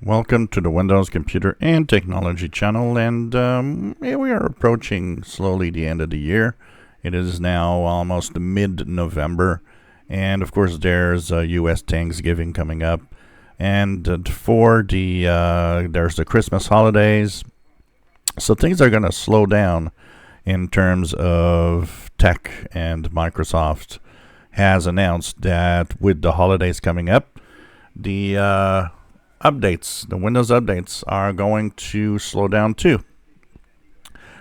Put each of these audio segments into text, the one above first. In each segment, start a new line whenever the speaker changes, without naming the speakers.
Welcome to the Windows Computer and Technology channel, and here we are approaching slowly the end of the year. It is now almost mid-November, and of course there's U.S. Thanksgiving coming up, and there's the Christmas holidays, so things are going to slow down in terms of tech, and Microsoft has announced that with the holidays coming up, the Windows updates are going to slow down too.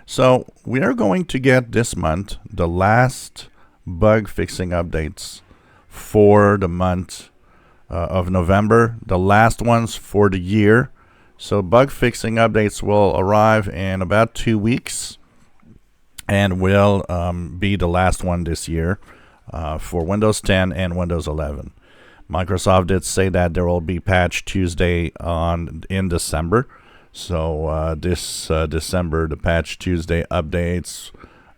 So we are going to get this month the last bug fixing updates for the month of November, the last ones for the year. So bug fixing updates will arrive in about 2 weeks and will be the last one this year for Windows 10 and Windows 11. Microsoft did say that there will be Patch Tuesday in December. So this December, the Patch Tuesday updates,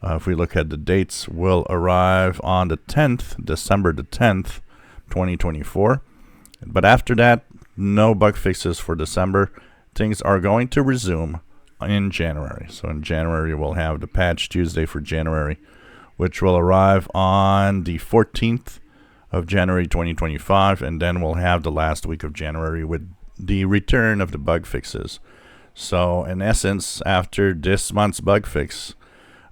if we look at the dates, will arrive on the 10th, December the 10th, 2024. But after that, no bug fixes for December. Things are going to resume in January. So in January, we'll have the Patch Tuesday for January, which will arrive on the 14th of January 2025, and then we'll have the last week of January with the return of the bug fixes. So in essence, after this month's bug fix,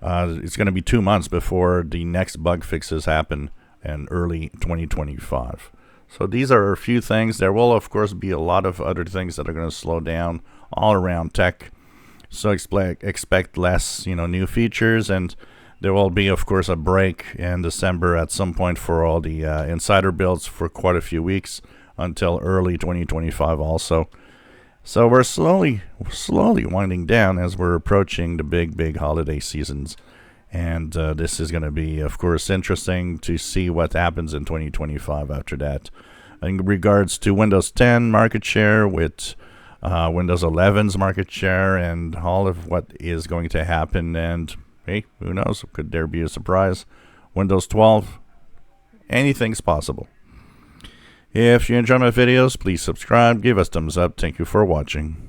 it's going to be 2 months before the next bug fixes happen in early 2025. So these are a few things. There will of course be a lot of other things that are going to slow down all around tech. So expect less, new features, and there will be, of course, a break in December at some point for all the insider builds for quite a few weeks until early 2025 also. So we're slowly winding down as we're approaching the big holiday seasons. And this is going to be, of course, interesting to see what happens in 2025 after that. In regards to Windows 10 market share with Windows 11's market share and all of what is going to happen, and hey, who knows? Could there be a surprise? Windows 12, anything's possible. If you enjoy my videos, please subscribe, give us thumbs up. Thank you for watching.